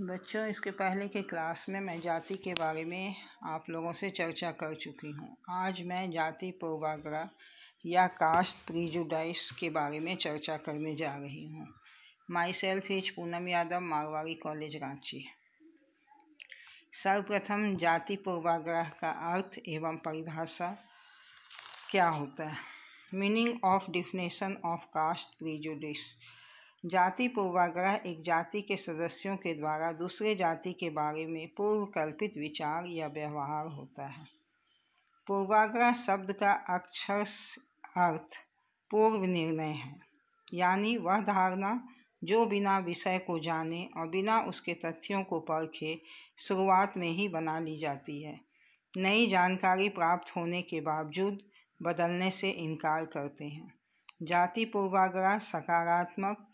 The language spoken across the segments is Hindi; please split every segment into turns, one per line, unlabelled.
बच्चों, इसके पहले के क्लास में मैं जाति के बारे में आप लोगों से चर्चा कर चुकी हूँ। आज मैं जाति पूर्वाग्रह या कास्ट प्रीजुडाइस के बारे में चर्चा करने जा रही हूँ। My self is Poonam Yadav, Marwari college, Ranchi. सर्वप्रथम जाति पूर्वाग्रह का अर्थ एवं परिभाषा क्या होता है। Meaning of definition of caste prejudice. जाति पूर्वाग्रह एक जाति के सदस्यों के द्वारा दूसरे जाति के बारे में पूर्व कल्पित विचार या व्यवहार होता है। पूर्वाग्रह शब्द का अक्षरशः अर्थ पूर्व निर्णय है, यानी वह धारणा जो बिना विषय को जाने और बिना उसके तथ्यों को परखे शुरुआत में ही बना ली जाती है। नई जानकारी प्राप्त होने के बावजूद बदलने से इनकार करते हैं। जाति पूर्वाग्रह सकारात्मक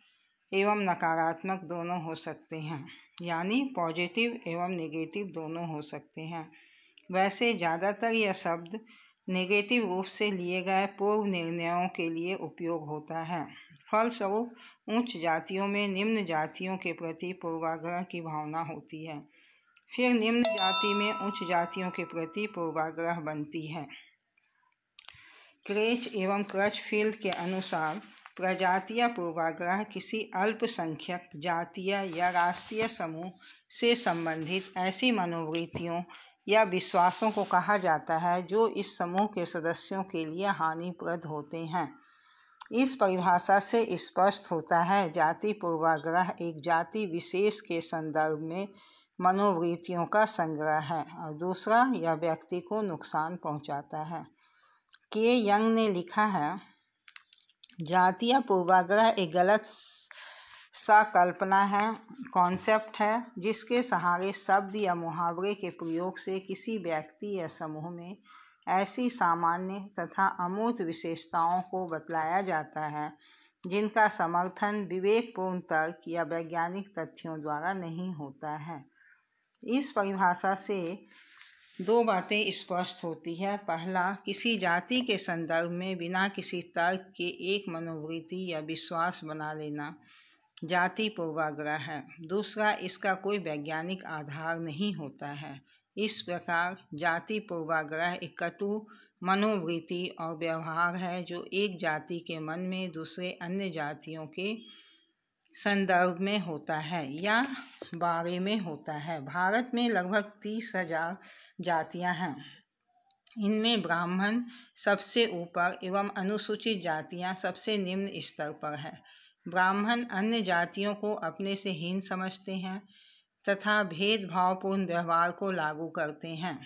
एवं नकारात्मक दोनों हो सकते हैं, यानी पॉजिटिव एवं नेगेटिव दोनों हो सकते हैं। वैसे ज़्यादातर यह शब्द नेगेटिव रूप से लिए गए पूर्व निर्णयों के लिए उपयोग होता है। फलस्वरूप उच्च जातियों में निम्न जातियों के प्रति पूर्वाग्रह की भावना होती है, फिर निम्न जाति में उच्च जातियों के प्रति पूर्वाग्रह बनती है। क्रेच एवं क्रचफील्ड के अनुसार प्रजातीय पूर्वाग्रह किसी अल्पसंख्यक जातीय या राष्ट्रीय समूह से संबंधित ऐसी मनोवृत्तियों या विश्वासों को कहा जाता है जो इस समूह के सदस्यों के लिए हानिप्रद होते हैं। इस परिभाषा से स्पष्ट होता है, जाति पूर्वाग्रह एक जाति विशेष के संदर्भ में मनोवृत्तियों का संग्रह है और दूसरा, यह व्यक्ति को नुकसान पहुंचाता है। के यंग ने लिखा है, जातीय पूर्वाग्रह एक गलत संकल्पना है, कॉन्सेप्ट है, जिसके सहारे शब्द या मुहावरे के प्रयोग से किसी व्यक्ति या समूह में ऐसी सामान्य तथा अमूर्त विशेषताओं को बतलाया जाता है जिनका समर्थन विवेकपूर्ण तर्क या वैज्ञानिक तथ्यों द्वारा नहीं होता है। इस परिभाषा से दो बातें स्पष्ट होती है। पहला, किसी जाति के संदर्भ में बिना किसी तर्क के एक मनोवृत्ति या विश्वास बना लेना जाति पूर्वाग्रह है। दूसरा, इसका कोई वैज्ञानिक आधार नहीं होता है। इस प्रकार जाति पूर्वाग्रह एक कटु मनोवृत्ति और व्यवहार है जो एक जाति के मन में दूसरे अन्य जातियों के संदर्भ में होता है या बारे में होता है। भारत में लगभग 30,000 जातियां हैं। इनमें ब्राह्मण सबसे ऊपर एवं अनुसूचित जातियां सबसे निम्न स्तर पर है। ब्राह्मण अन्य जातियों को अपने से हीन समझते हैं तथा भेदभावपूर्ण व्यवहार को लागू करते हैं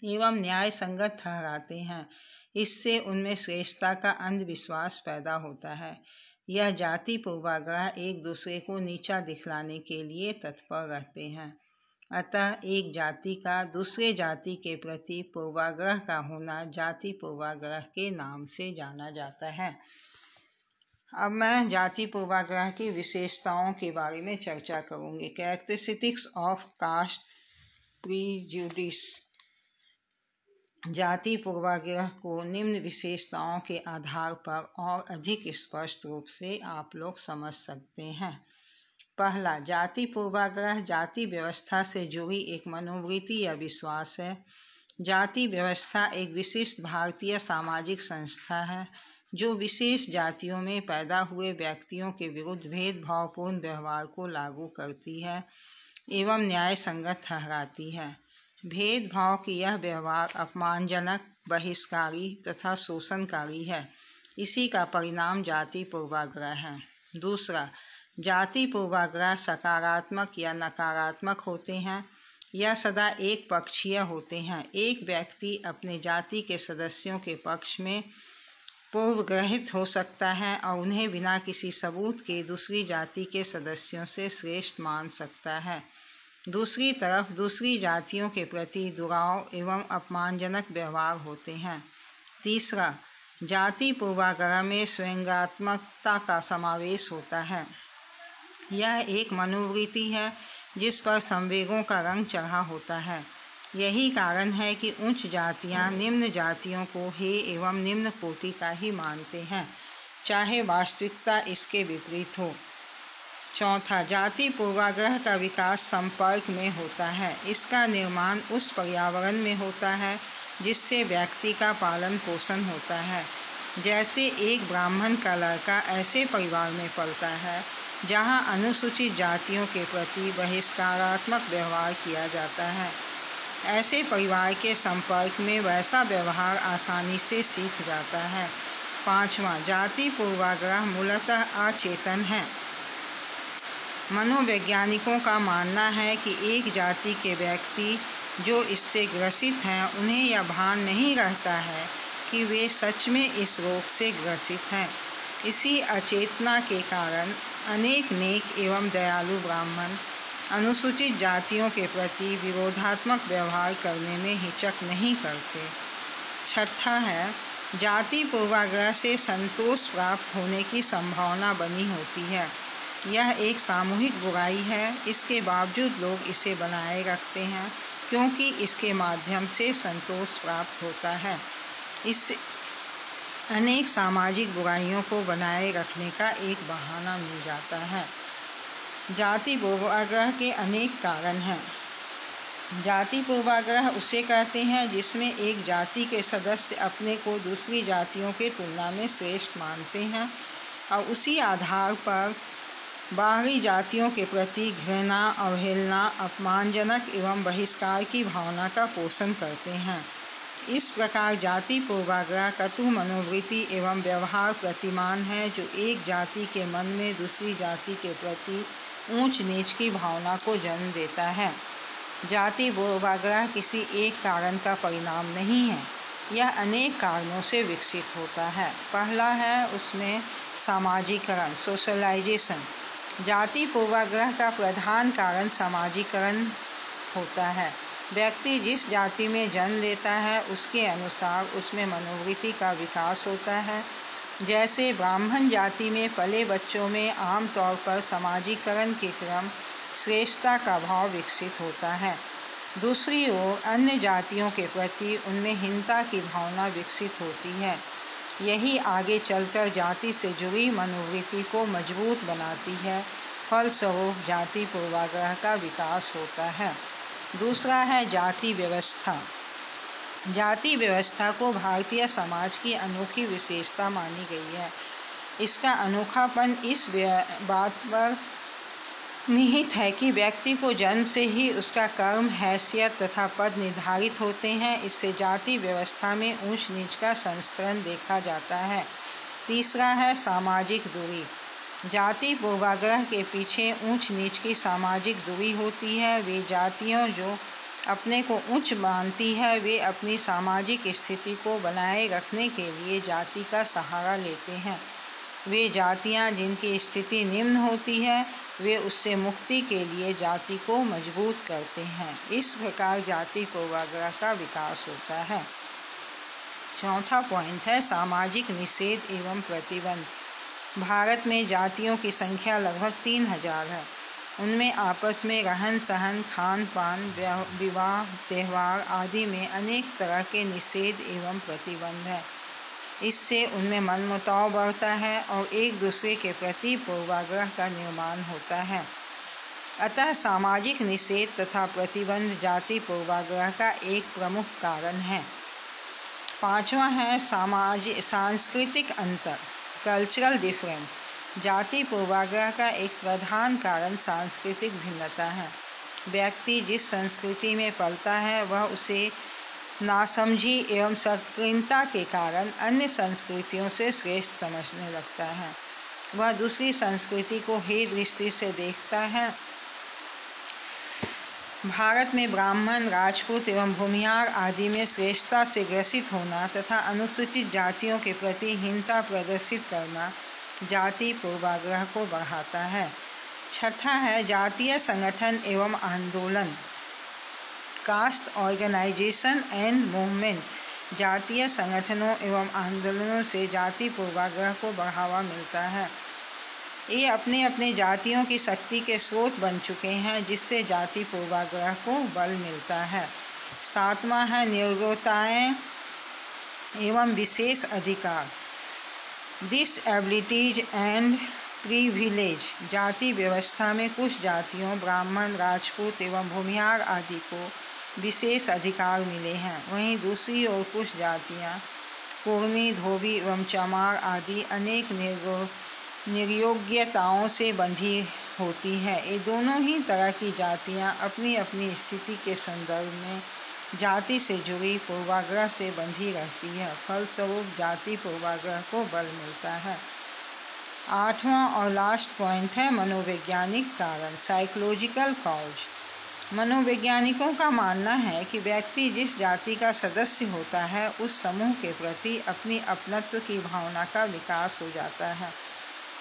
एवं न्याय संगत ठहराते हैं। इससे उनमें श्रेष्ठता का अंधविश्वास पैदा होता है। यह जाति पूर्वाग्रह एक दूसरे को नीचा दिखलाने के लिए तत्पर रहते हैं। अतः एक जाति का दूसरे जाति के प्रति पूर्वाग्रह का होना जाति पूर्वाग्रह के नाम से जाना जाता है। अब मैं जाति पूर्वाग्रह की विशेषताओं के बारे में चर्चा करूंगी। Characteristics of caste prejudice. जाति पूर्वाग्रह को निम्न विशेषताओं के आधार पर और अधिक स्पष्ट रूप से आप लोग समझ सकते हैं। पहला, जाति पूर्वाग्रह जाति व्यवस्था से जुड़ी एक मनोवृत्ति या विश्वास है। जाति व्यवस्था एक विशिष्ट भारतीय सामाजिक संस्था है जो विशेष जातियों में पैदा हुए व्यक्तियों के विरुद्ध भेदभावपूर्ण व्यवहार को लागू करती है एवं न्याय संगत ठहराती है। भेदभाव की यह व्यवहार अपमानजनक, बहिष्कारी तथा शोषणकारी है। इसी का परिणाम जाति पूर्वाग्रह है। दूसरा, जाति पूर्वाग्रह सकारात्मक या नकारात्मक होते हैं या सदा एक पक्षीय होते हैं। एक व्यक्ति अपने जाति के सदस्यों के पक्ष में पूर्वग्रहित हो सकता है और उन्हें बिना किसी सबूत के दूसरी जाति के सदस्यों से श्रेष्ठ मान सकता है। दूसरी तरफ दूसरी जातियों के प्रति दुराव एवं अपमानजनक व्यवहार होते हैं। तीसरा, जाति पूर्वाग्रह में स्वयंगात्मकता का समावेश होता है। यह एक मनोवृत्ति है जिस पर संवेगों का रंग चढ़ा होता है। यही कारण है कि उच्च जातियां निम्न जातियों को हे एवं निम्न कोटि का ही मानते हैं, चाहे वास्तविकता इसके विपरीत हो। चौथा, जाति पूर्वाग्रह का विकास संपर्क में होता है। इसका निर्माण उस पर्यावरण में होता है जिससे व्यक्ति का पालन पोषण होता है। जैसे एक ब्राह्मण का लड़का ऐसे परिवार में पलता है जहां अनुसूचित जातियों के प्रति बहिष्कारात्मक व्यवहार किया जाता है। ऐसे परिवार के संपर्क में वैसा व्यवहार आसानी से सीख जाता है। पांचवा, जाति पूर्वाग्रह मूलतः अचेतन है। मनोवैज्ञानिकों का मानना है कि एक जाति के व्यक्ति जो इससे ग्रसित हैं उन्हें यह भान नहीं रहता है कि वे सच में इस रोग से ग्रसित हैं। इसी अचेतना के कारण अनेक नेक एवं दयालु ब्राह्मण अनुसूचित जातियों के प्रति विरोधात्मक व्यवहार करने में हिचक नहीं करते। छठा है, जाति पूर्वाग्रह से संतोष प्राप्त होने की संभावना बनी होती है। यह एक सामूहिक बुराई है, इसके बावजूद लोग इसे बनाए रखते हैं क्योंकि इसके माध्यम से संतोष प्राप्त होता है। इससे अनेक सामाजिक बुराइयों को बनाए रखने का एक बहाना मिल जाता है। जाति पूर्वाग्रह के अनेक कारण हैं। जाति पूर्वाग्रह उसे कहते हैं जिसमें एक जाति के सदस्य अपने को दूसरी जातियों के तुलना में श्रेष्ठ मानते हैं और उसी आधार पर बाहरी जातियों के प्रति घृणा, अवहेलना, अपमानजनक एवं बहिष्कार की भावना का पोषण करते हैं। इस प्रकार जाति पूर्वाग्रह कटु मनोवृत्ति एवं व्यवहार प्रतिमान है जो एक जाति के मन में दूसरी जाति के प्रति ऊंच नीच की भावना को जन्म देता है। जाति पूर्वाग्रह किसी एक कारण का परिणाम नहीं है, यह अनेक कारणों से विकसित होता है। पहला है उसमें सामाजिकरण, सोशलाइजेशन। जाति पूर्वाग्रह का प्रधान कारण सामाजिकरण होता है। व्यक्ति जिस जाति में जन्म लेता है उसके अनुसार उसमें मनोवृत्ति का विकास होता है। जैसे ब्राह्मण जाति में पले बच्चों में आमतौर पर सामाजिकरण के क्रम श्रेष्ठता का भाव विकसित होता है। दूसरी ओर अन्य जातियों के प्रति उनमें हीनता की भावना विकसित होती है। यही आगे चलकर जाति से जुड़ी मनोवृत्ति को मजबूत बनाती है। फलस्वरूप जाति पूर्वाग्रह का विकास होता है। दूसरा है जाति व्यवस्था। जाति व्यवस्था को भारतीय समाज की अनोखी विशेषता मानी गई है। इसका अनोखापन इस बात पर निहित है कि व्यक्ति को जन्म से ही उसका कर्म, हैसियत तथा पद निर्धारित होते हैं। इससे जाति व्यवस्था में ऊंच नीच का संस्करण देखा जाता है। तीसरा है सामाजिक दूरी। जाति पूर्वाग्रह के पीछे ऊंच नीच की सामाजिक दूरी होती है। वे जातियां जो अपने को उच्च मानती है वे अपनी सामाजिक स्थिति को बनाए रखने के लिए जाति का सहारा लेते हैं। वे जातियां जिनकी स्थिति निम्न होती है वे उससे मुक्ति के लिए जाति को मजबूत करते हैं। इस प्रकार जाति पूर्वाग्रह का विकास होता है। चौथा पॉइंट है सामाजिक निषेध एवं प्रतिबंध। भारत में जातियों की संख्या लगभग 3000 है। उनमें आपस में रहन सहन, खान पान, विवाह, त्यौहार आदि में अनेक तरह के निषेध एवं प्रतिबंध हैं। इससे उनमें मनमुटाव बढ़ता है और एक दूसरे के प्रति पूर्वाग्रह का निर्माण होता है। अतः सामाजिक निषेध तथा प्रतिबंध जाति पूर्वाग्रह का एक प्रमुख कारण है। पांचवा है सांस्कृतिक अंतर, कल्चरल डिफरेंस। जाति पूर्वाग्रह का एक प्रधान कारण सांस्कृतिक भिन्नता है। व्यक्ति जिस संस्कृति में पलता है वह उसे नासमझी एवं संकीर्णता के कारण अन्य संस्कृतियों से श्रेष्ठ समझने लगता है। वह दूसरी संस्कृति को हे दृष्टि से देखता है। भारत में ब्राह्मण, राजपूत एवं भूमिहार आदि में श्रेष्ठता से ग्रसित होना तथा अनुसूचित जातियों के प्रति हीनता प्रदर्शित करना जाति पूर्वाग्रह को बढ़ाता है। छठा है जातीय संगठन एवं आंदोलन, कास्ट ऑर्गेनाइजेशन एंड मूवमेंट। जातीय संगठनों एवं आंदोलनों से जाति पूर्वाग्रह को बढ़ावा मिलता है। ये अपने अपने जातियों की शक्ति के स्रोत बन चुके हैं जिससे जाति पूर्वाग्रह को बल मिलता है। सातवां है निर्गुणताएं एवं विशेष अधिकार, डिसएबिलिटीज एंड प्रिविलेज। जाति व्यवस्था में कुछ जातियों ब्राह्मण, राजपूत एवं भूमिहार आदि को विशेष अधिकार मिले हैं। वहीं दूसरी ओर कुछ जातियां कुर्मी, धोबी एवं चमार आदि अनेक निर्योग्यताओं से बंधी होती है। ये दोनों ही तरह की जातियां अपनी अपनी स्थिति के संदर्भ में जाति से जुड़ी पूर्वाग्रह से बंधी रहती है। फलस्वरूप जाति पूर्वाग्रह को बल मिलता है। 8वां और लास्ट पॉइंट है मनोवैज्ञानिक कारण, साइकोलॉजिकल कॉज। मनोवैज्ञानिकों का मानना है कि व्यक्ति जिस जाति का सदस्य होता है उस समूह के प्रति अपनी अपनत्व की भावना का विकास हो जाता है।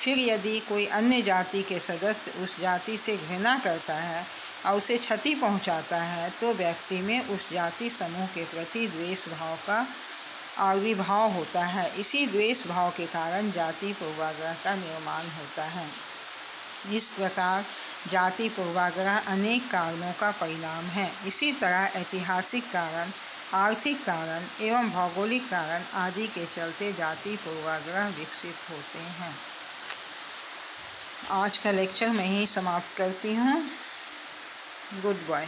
फिर यदि कोई अन्य जाति के सदस्य उस जाति से घृणा करता है और उसे क्षति पहुंचाता है तो व्यक्ति में उस जाति समूह के प्रति द्वेष भाव का आविर्भाव होता है। इसी द्वेष भाव के कारण जाति पूर्वाग्रह का निर्माण होता है। इस प्रकार जाति पूर्वाग्रह अनेक कारणों का परिणाम है। इसी तरह ऐतिहासिक कारण, आर्थिक कारण एवं भौगोलिक कारण आदि के चलते जाति पूर्वाग्रह विकसित होते हैं। आज का लेक्चर मैं ही समाप्त करती हूँ। Good bye.